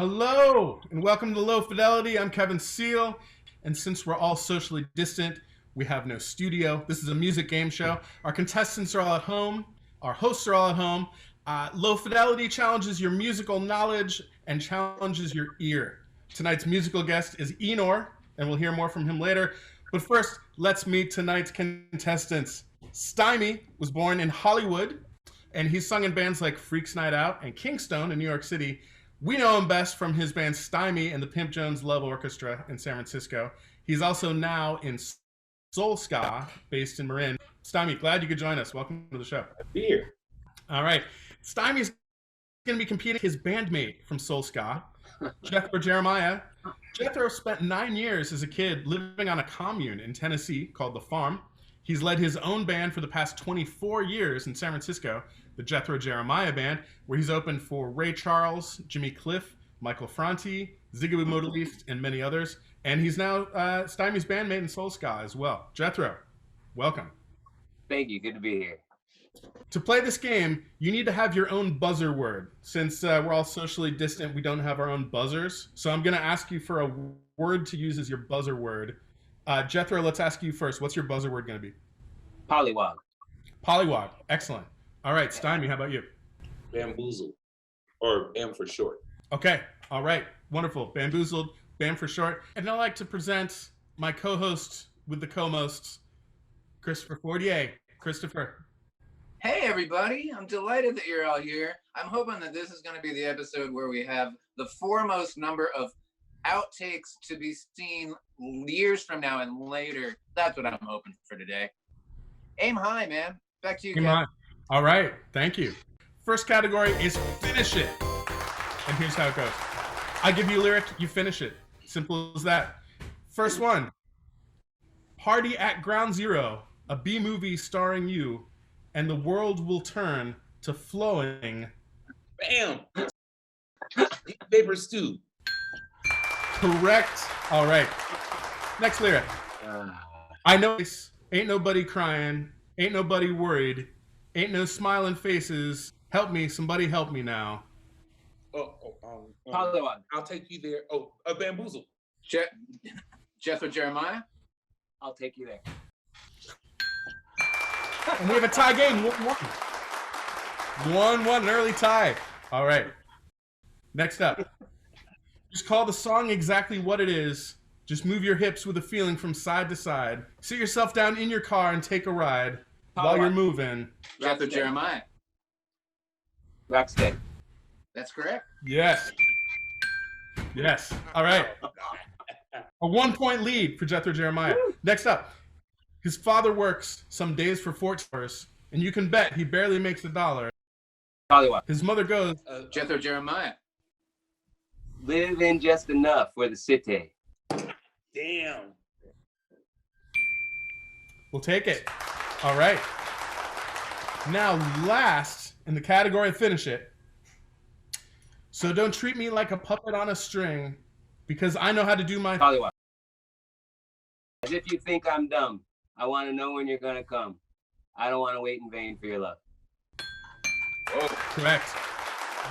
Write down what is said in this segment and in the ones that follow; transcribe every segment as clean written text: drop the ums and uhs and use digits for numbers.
Hello, and welcome to Lo-Fidelity. I'm Kevin Seal, and since we're all socially distant, we have no studio. This is a music game show. Our contestants are all at home. Our hosts are all at home. Lo-Fidelity challenges your musical knowledge and challenges your ear. Tonight's musical guest is Eenor, and we'll hear more from him later. But first, let's meet tonight's contestants. Stymie was born in Hollywood, and he's sung in bands like Freaks Night Out and Kingstone in New York City. We know him best from his band Stymie and the Pimp Jones Love Orchestra in San Francisco. He's also now in Soul Ska, based in Marin. Stymie, glad you could join us. Welcome to the show. Be here. All right. Stymie's going to be competing with his bandmate from Soul Ska, Jethro Jeremiah. Jethro spent 9 years as a kid living on a commune in Tennessee called The Farm. He's led his own band for the past 24 years in San Francisco, the Jethro Jeremiah Band, where he's opened for Ray Charles, Jimmy Cliff, Michael Franti, Zigaboo Modaliste, and many others. And he's now Stymie's bandmate in Soul Ska as well. Jethro, welcome. Thank you. Good to be here. To play this game, you need to have your own buzzer word. Since we're all socially distant, we don't have our own buzzers. So I'm going to ask you for a word to use as your buzzer word. Jethro, let's ask you first. What's your buzzer word going to be? Pollywog. Pollywog. Excellent. All right, Stymie, how about you? Bamboozled, or Bam for short. Okay. All right. Wonderful. Bamboozled, Bam for short. And I'd like to present my co-host with the co-most, Christopher Fortier. Christopher. Hey everybody, I'm delighted that you're all here. I'm hoping that this is going to be the episode where we have the foremost number of outtakes to be seen years from now and later. That's what I'm hoping for today. Aim high, man. Back to you, Come Ken. on. All right. Thank you. First category is finish it. And here's how it goes. I give you a lyric, you finish it. Simple as that. First one. Party at Ground Zero, a B movie starring you, and the world will turn to flowing. Bam! Paper stew. Correct. All right. Next lyric. I know this. Ain't nobody crying. Ain't nobody worried. Ain't no smiling faces. Help me. Somebody help me now. Pollywog. I'll take you there. Bamboozled. Jethro Jeremiah? I'll take you there. And we have a tie game. 1-1. 1-1, an early tie. All right. Next up. Just call the song exactly what it is. Just move your hips with a feeling from side to side. Sit yourself down in your car and take a ride while you're moving. Jethro Jeremiah. Rocksteady. That's correct. Yes. Yes. All right. A 1-point lead for Jethro Jeremiah. Next up. His father works some days for 14 hours, and you can bet he barely makes $1. Pollywog. His mother goes, Jethro Jeremiah. Live in just enough for the city. Damn. we'll take it. All right. Now, last in the category of finish it. So don't treat me like a puppet on a string, because I know how to do my... Pollywog. As if you think I'm dumb. I want to know when you're going to come. I don't want to wait in vain for your love. Oh, correct.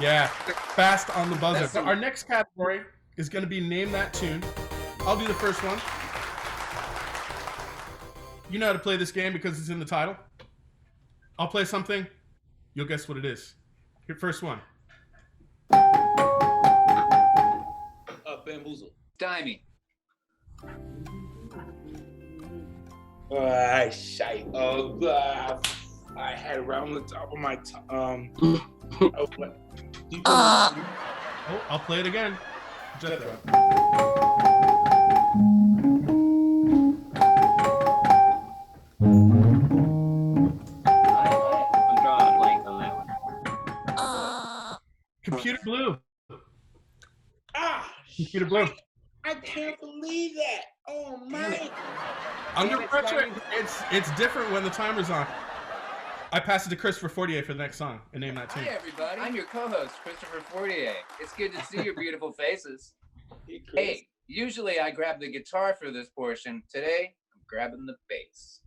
Yeah, fast on the buzzer. So our next category is going to be Name That Tune. I'll do the first one. You know how to play this game because it's in the title. I'll play something. You'll guess what it is. Here, first one. Bamboozled. Stymie. Shite. I had it right on the top of my tongue. Oh, I'll play it again. Jethro. I'm drawing a blank on that one. Computer Blue. Ah, Computer Blue. I can't believe that. Oh my. Under pressure, it's different when the timer's on. I pass it to Christopher Fortier for the next song and Name That Tune. Hi, everybody. I'm your co-host, Christopher Fortier. It's good to see your beautiful faces. Hey, Chris. Hey, usually I grab the guitar for this portion. Today, I'm grabbing the bass.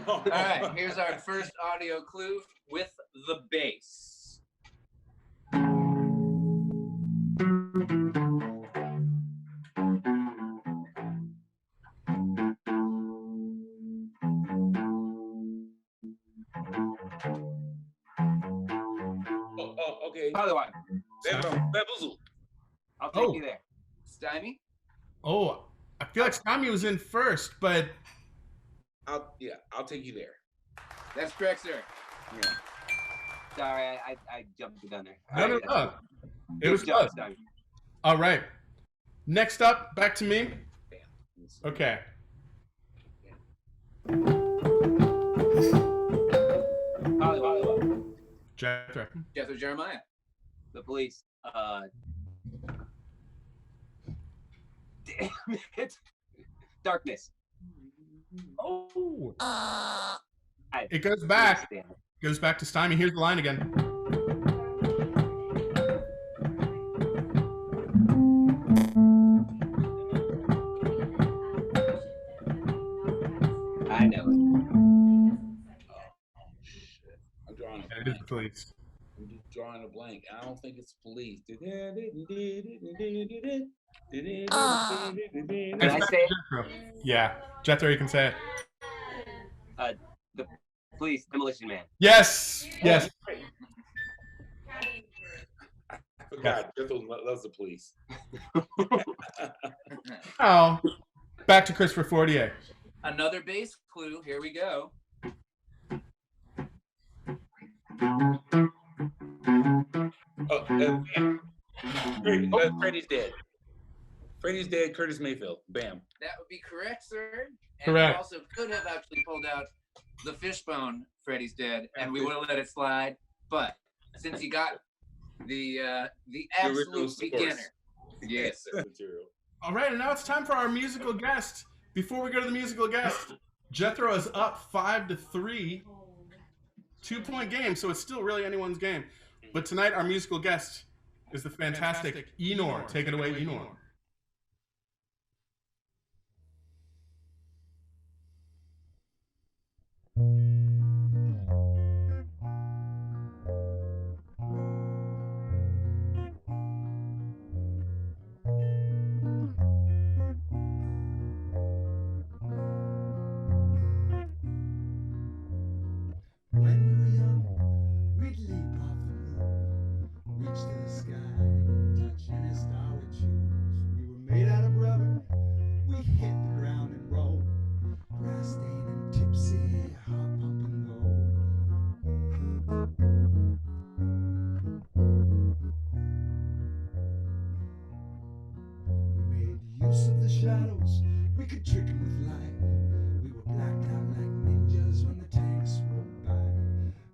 All right, here's our first audio clue with the bass. Okay. Otherwise, Bamboozle. I'll take you there. Stymie? Oh, I feel like Stymie was in first, but I'll take you there. That's correct, sir. Yeah. Sorry, I jumped the gun there. no. It was close. All right. Next up, back to me. Okay. Hollywood. Jethro. Jethro Jeremiah. The police. Damn it. Darkness. Oh. It goes back. Goes back to Stymie. Here's the line again. I know it. Oh shit! I'm drawing a It is blank. the police. I'm just drawing a blank. I don't think it's police. Can I say it? Jethro. Yeah, Jethro, you can say it. The police, Demolition Man. Yes. Yes. I forgot. Jethro loves the police. Oh, back to Christopher Fortier. Another base clue. Here we go. Freddy's dead. Freddy's dead. Curtis Mayfield. Bam. That would be correct, sir. And Correct. you also could have actually pulled out the fishbone, Freddy's dead, and we would have let it slide. But since you got the absolute original source. beginner. Yes, sir. Material. All right, and now it's time for our musical guest. Before we go to the musical guest, Jethro is up 5-3. 2-point game, so it's still really anyone's game. But tonight, our musical guest is the fantastic Eenor. Take it away, Eenor. When we were young, we'd leap off the roof, reach to the sky, touch any star we choose. We were made out of rubber, we hit the ground and roll, grass stained and tipsy, heart pumping gold. We made use of the shadows, we could trick 'em with light. We were blacked out like ninjas when the tanks rolled by.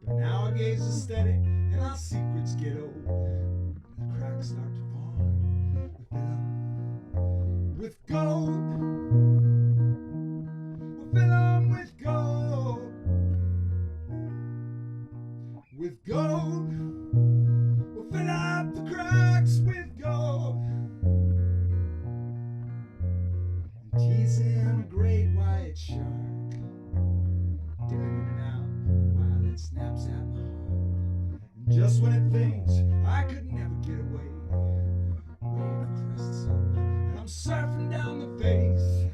But now our gaze is steady and our secrets get old. The cracks start to form. We fill 'em with gold. We'll fill 'em with gold. With gold. We'll fill up the cracks with gold. And teasing a great white shark, dipping in and out while it snaps at my heart. And just when it thinks I could never get away, wave crests up and I'm surfing down the face.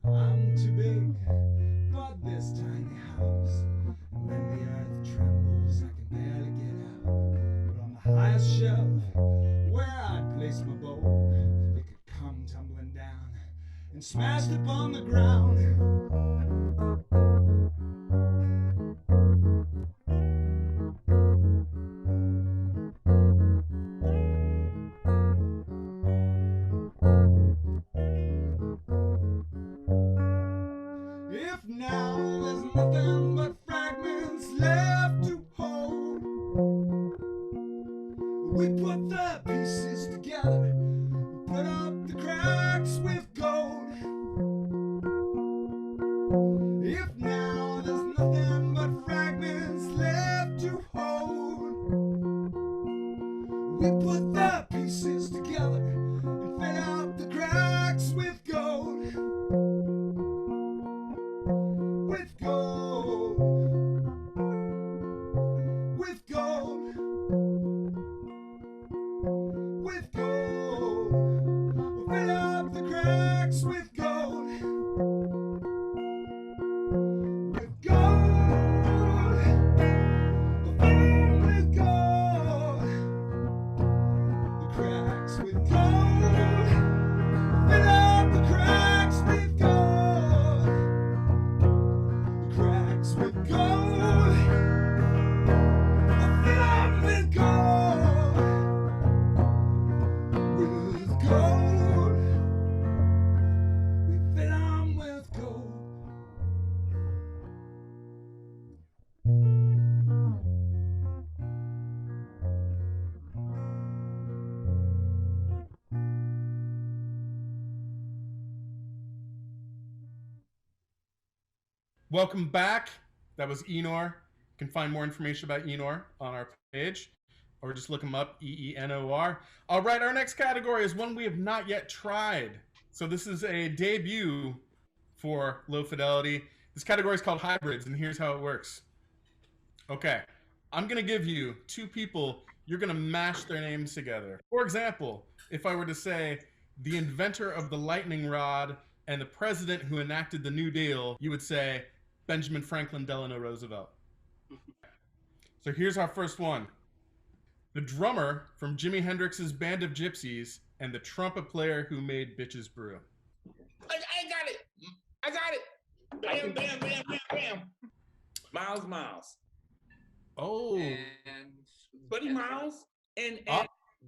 I'm too big for this tiny house, and when the earth trembles I can barely get out. But on the highest shelf where I'd place my bowl, it could come tumbling down and smash upon the ground. If now there's nothing but fragments left to hold, we put the pieces together, put up the cracks with gold. If now there's nothing but fragments left cracks with gold. Fill up the cracks with gold. The cracks with gold. Fill up with gold. With gold. We fill 'em with gold. Welcome back. That was Eenor. You can find more information about Eenor on our page, or just look him up, Eenor. All right, our next category is one we have not yet tried. So this is a debut for Lo-Fidelity. This category is called hybrids, and here's how it works. Okay, I'm going to give you two people. You're going to mash their names together. For example, if I were to say the inventor of the lightning rod and the president who enacted the New Deal, you would say Benjamin Franklin Delano Roosevelt. So here's our first one. The drummer from Jimi Hendrix's Band of Gypsies and the trumpet player who made Bitches Brew. I got it. I got it. Bam, bam, bam, bam, bam. Miles. Oh. And Buddy Miles and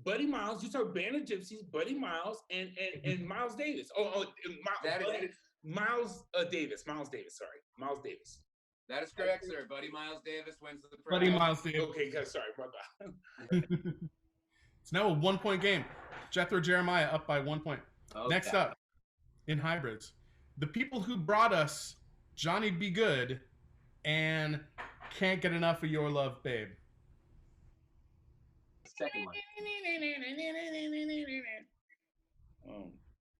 Buddy Miles. You saw Band of Gypsies, Buddy Miles, and Miles Davis. Miles Davis. Sorry, Miles Davis. that is correct, sir. Buddy Miles Davis wins the prize. Buddy Miles Davis. Okay, sorry, my bad. It's now a 1-point game. Jethro Jeremiah up by 1 point. Okay. Next up, in hybrids, the people who brought us Johnny Be Good and Can't Get Enough of Your Love, Babe. Second one.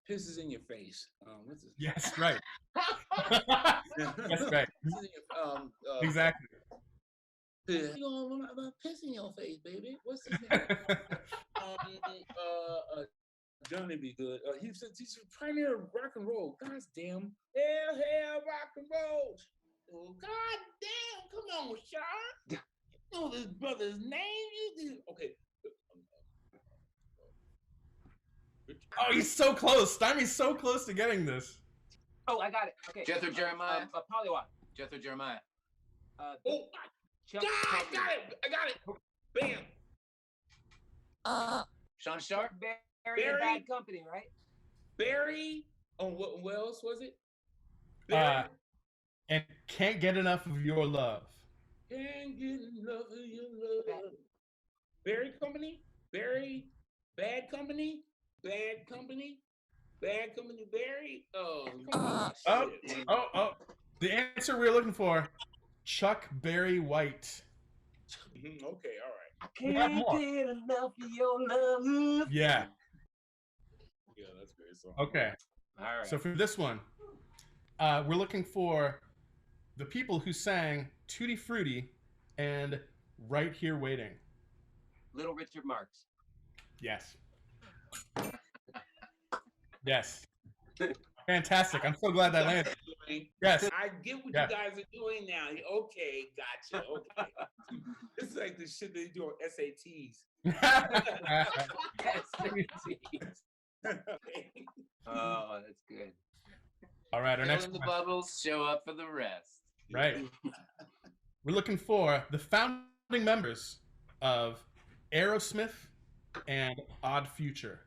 Pisses in your face. What's this? Yes, right. That's right. Exactly. You know, I'm pissing in your face, baby. What's his name? Johnny Be Good. He's a pioneer of rock and roll. God damn. Hell, rock and roll. Oh, God damn. Come on, Sean. You know this brother's name? Okay. Oh, he's so close. Stymie's so close to getting this. Oh, I got it. Okay. Jethro Jeremiah. Polywop. Jethro Jeremiah. Oh, Chuck I Company. got it. Bam. Sean Sharp. Barry and Bad Company, right? Barry. Oh, what else was it? And Can't Get Enough of Your Love. Can't get enough of your love. Barry Company? Barry? Bad Company? Bad Company? Bad Company Barry? Oh, shit. Oh. The answer we were looking for, Chuck Berry White. Okay, all right. I can't get enough of your love. Yeah. Yeah, that's a great song. Okay. All right. So for this one, we're looking for the people who sang Tutti Frutti and Right Here Waiting. Little Richard Marx. Yes. Yes. Fantastic. I'm so glad that landed. Yes. I get what you guys are doing now. Okay, gotcha. Okay. It's like the shit they do on SATs. Oh, that's good. All right, our next Fill in the one. bubbles, show up for the rest. Right. We're looking for the founding members of Aerosmith and Odd Future.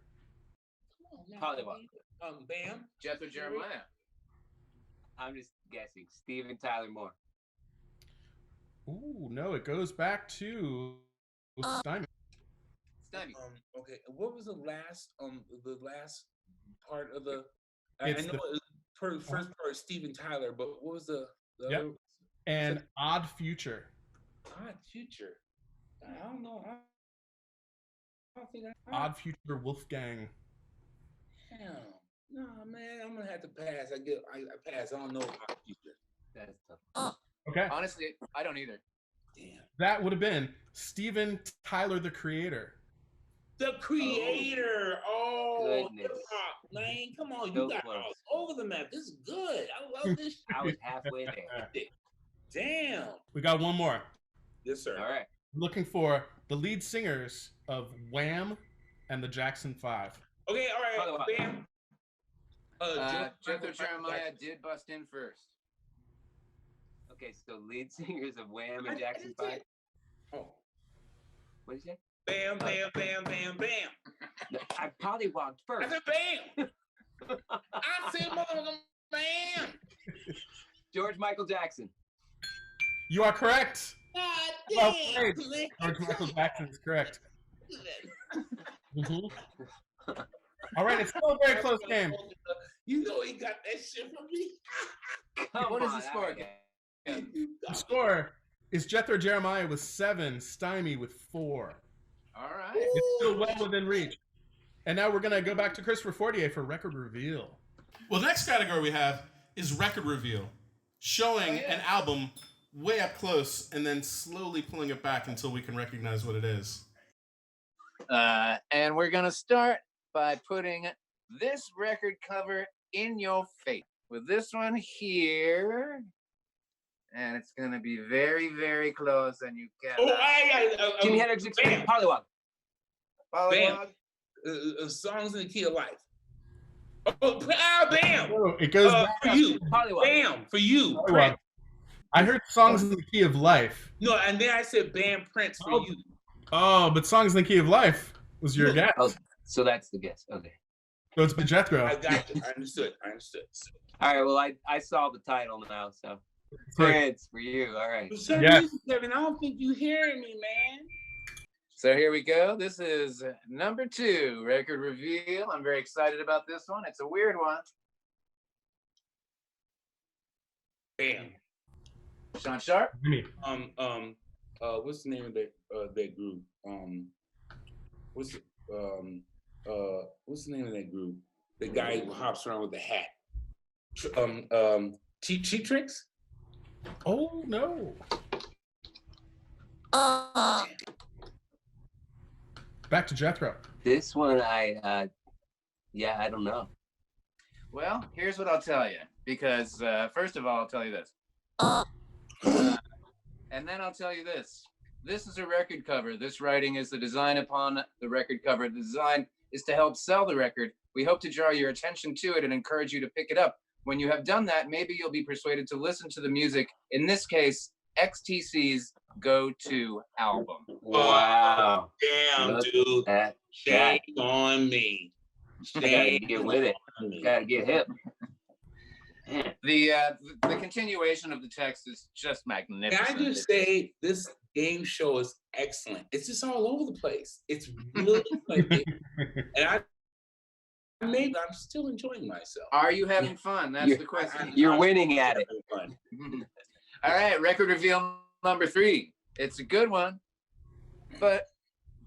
Polywop. Bam. Jethro Jeremiah. I'm just guessing. Steven Tyler Moore. Ooh, no, it goes back to Stymie. Stymie. Okay. What was the last part of the? It's I know it was first part is Steven Tyler, but what was the Yep. other? And Odd Future. Odd Future. I don't know. I don't think Odd Future Wolfgang. Hell, no, man. I'm gonna have to pass. I pass. I don't know Odd Future. That's tough. Okay. Honestly, I don't either. Damn. That would have been Steven Tyler, the creator. The creator. Oh, Goodness. hip-hop, man. Come on, So you got close. all over the map. This is good. I love this I was halfway there. shit. Damn. We got one more. Yes, sir. All right. Looking for the lead singers of Wham and the Jackson 5. Okay, all right, Follow up. Bam. Jethro Jeremiah did bust in first. Okay, so lead singers of Wham and Jackson 5. Oh. What did you say? Bam, bam, bam, bam, bam. No, I pollywogged I first. said bam. I said motherfucking bam. George Michael Jackson. You are correct. God Well damn. played. George Michael Jackson is correct. Mhm. All right, it's still a very close game. You know he got that shit from me. Come What is on, the score okay. again? The score is Jethro Jeremiah with 7, Stymie with 4. All right. It's still well within reach. And now we're going to go back to Christopher Fortier for record reveal. Well, the next category we have is record reveal, showing an album way up close and then slowly pulling it back until we can recognize what it is. And we're gonna start by putting this record cover in your face with this one here, and it's gonna be very, very close, and you can. Jimi Hendrix Experience. Pollywog. Pollywog. Songs in the Key of Life. Oh, bam! Oh, it goes back For you. Pollywog. Bam! For you. Pollywog. Prince. I heard Songs in the Key of Life. No, and then I said bam, Prince for you. Oh, but Songs in the Key of Life was your guess. Oh, so that's the guess. Okay. So it's been Jethro. I got you. I understood. All right. Well, I saw the title now, so Prince for you. All right. For some Yes. reason, Kevin, I don't think you hearing me, man. So here we go. This is number 2 record reveal. I'm very excited about this one. It's a weird one. Bam. Sean Sharp. What's the name of that group? What's the name of that group? The guy who hops around with the hat. Cheap Tricks? Oh, no. Back to Jethro. This one, I don't know. Well, here's what I'll tell you. Because first of all, I'll tell you this. And then I'll tell you this. This is a record cover. This writing is the design upon the record cover. The design is to help sell the record. We hope to draw your attention to it and encourage you to pick it up. When you have done that, maybe you'll be persuaded to listen to the music. In this case, XTC's Go-To album. Wow. Damn, Look dude. at Shame that. on me. Gotta Shame get with it. on me. Gotta get hip. Man. The continuation of the text is just Can magnificent. I just say this game show is excellent. It's just all over the place. It's really funny. And I'm still enjoying myself. Are you having fun? That's the question. You're winning at it. Fun. All right, record reveal number 3. It's a good one, but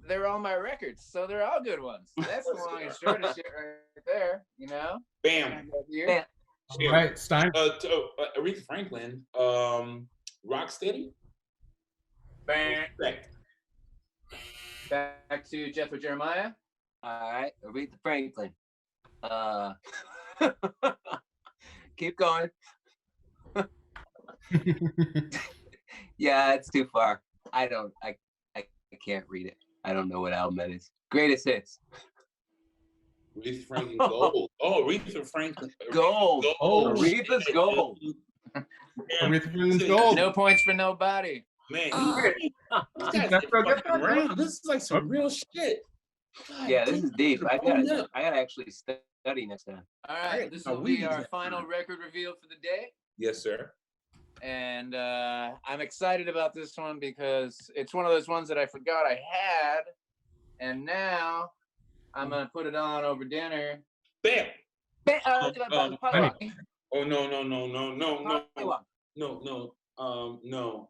they're all my records, so they're all good ones. That's the long and short of shit right there, you know? Bam. Bam. All right, Stein. Aretha Franklin, Rocksteady. Bam. Respect. Back to Jethro Jeremiah. All right. Aretha Franklin. Keep going. Yeah, it's too far. I can't read it. I don't know what album that is. Greatest hits. Aretha Franklin Gold. Oh, Aretha Franklin. Gold. Oh, Aretha's Gold. Aretha Franklin's Gold. No points for nobody. Man, That's this guy's fucking around. This is like some real shit. God, Yeah, this is deep. I Hold gotta up. actually study next time. All right, this Now will we be our need- final record reveal for the day. Yes, sir. And I'm excited about this one because it's one of those ones that I forgot I had. And now I'm going to put it on over dinner. Bam. Pollywog. Oh no. Pollywog. No.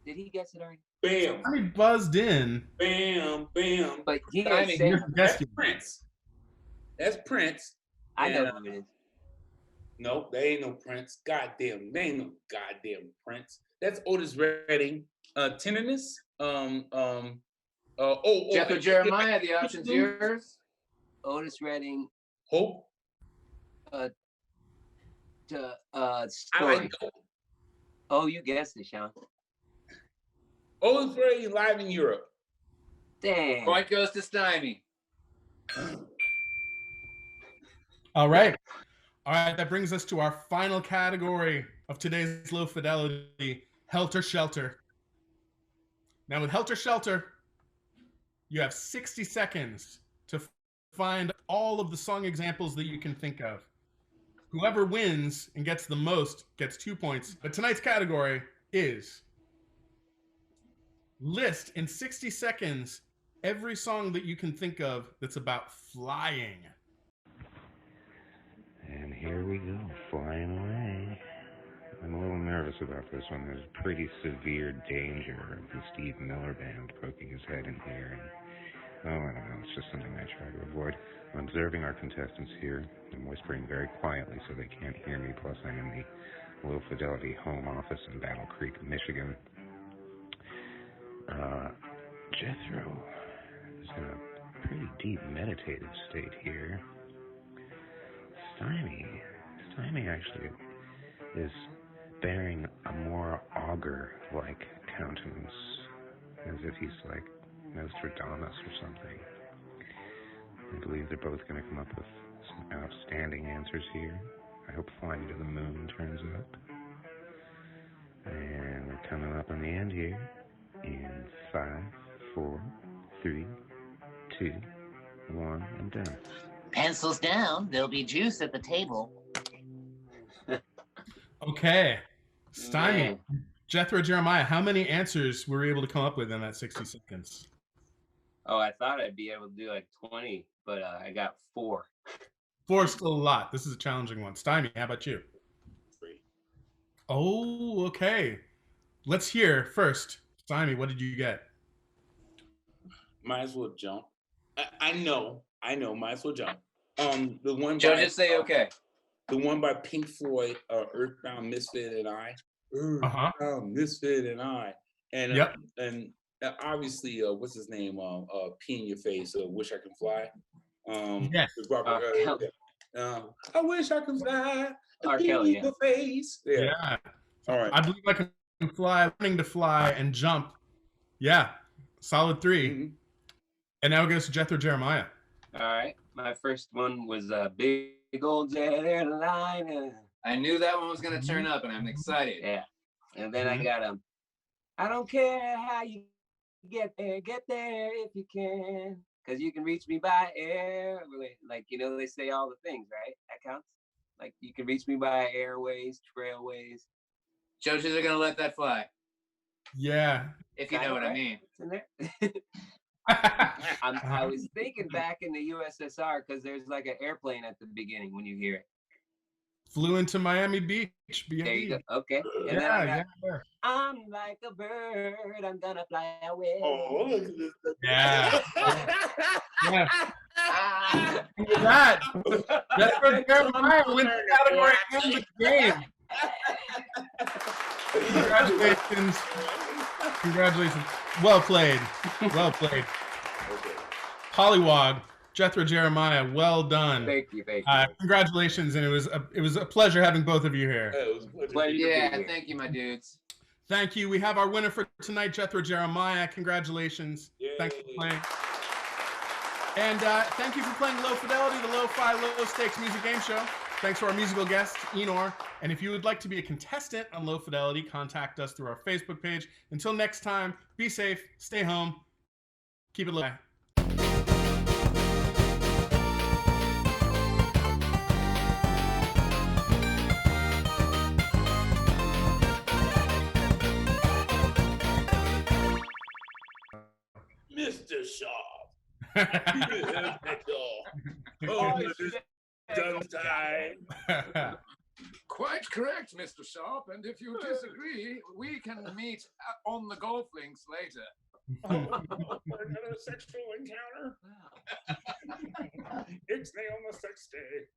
Did he guess it already? Bam. I buzzed in. Bam. But he I didn't mean, say You're it. That's guessing. Prince. That's Prince. I know Yeah. who it is. No, there ain't no Prince. Goddamn, there ain't no goddamn Prince. That's Otis Redding. Tenderness. Jethro Jeremiah, the option's yours. Otis Redding. Hope. I Story. like Hope. Oh, you guessed it, Sean. Otis Redding live in Europe. Dang. Point goes to Stymie. All right. All right, that brings us to our final category of today's Low Fidelity, Helter Shelter. Now, with Helter Shelter, you have 60 seconds to find all of the song examples that you can think of. Whoever wins and gets the most gets 2 points. But tonight's category is list in 60 seconds every song that you can think of that's about flying. And here we go, flying away. I'm a little nervous about this one. There's pretty severe danger of the Steve Miller Band poking his head in here. And, I don't know, it's just something I try to avoid. I'm observing our contestants here. I'm whispering very quietly so they can't hear me, plus I'm in the Low Fidelity home office in Battle Creek, Michigan. Jethro is in a pretty deep meditative state here. Stymie actually is bearing a more augur-like countenance, as if he's like Nostradamus or something. I believe they're both going to come up with some outstanding answers here. I hope Flying to the Moon turns up. And we're coming up on the end here in 5, 4, 3, 2, 1, and done. Pencils down. There'll be juice at the table. Okay. Stymie, Jethro, Jeremiah, how many answers were you able to come up with in that 60 seconds? Oh, I thought I'd be able to do like 20, but I got 4. 4 is still a lot. This is a challenging one. Stymie, how about you? 3. Oh, okay. Let's hear first. Stymie, what did you get? Might as well jump. I know. Might as well jump. The one Joe, by, just say okay. The one by Pink Floyd, Earthbound Misfit and I. Earthbound Misfit and I. And Yep. And obviously, what's his name? Pee in Your Face. Wish I Can Fly. Yes. I wish I could fly. R. Pee Kelly, in your face. Yeah. All right. I believe I can fly, learning to fly and jump. Yeah. Solid 3. Mm-hmm. And now it goes to Jethro, Jeremiah. All right. My first one was Big Old Jet Airliner. I knew that one was going to turn up, and I'm excited. Yeah. And then I got I don't care how you get there if you can, because you can reach me by air. Like, they say all the things, right? That counts. Like, you can reach me by airways, trailways. Judges are going to let that fly, Yeah. if you know what I mean. It's in there. I was thinking back in the USSR, because there's like an airplane at the beginning when you hear it. Flew into Miami Beach. There you go. Okay. And then I got, I'm like a bird, I'm gonna fly away. Oh, look at this. Yeah. Yeah. Look at that. Jethro, Jeremiah wins the category and the game. Congratulations. Congratulations. Well played. Well played. Pollywog, Jethro, Jeremiah, well done. Thank you. Congratulations, and it was a pleasure having both of you here. It was a Pleasure. Yeah, thank you, my dudes. Thank you. We have our winner for tonight, Jethro, Jeremiah. Congratulations. Yay. Thanks for playing. And thank you for playing Low Fidelity, the Lo-Fi Low Stakes Music Game Show. Thanks to our musical guest, Eenor. And if you would like to be a contestant on Low Fidelity, contact us through our Facebook page. Until next time, be safe, stay home, keep it low. Mr. Sharp. Oh, done time. Quite correct, Mr. Sharp. And if you disagree, we can meet on the golf links later. Another sexual encounter? It's me on the sex day.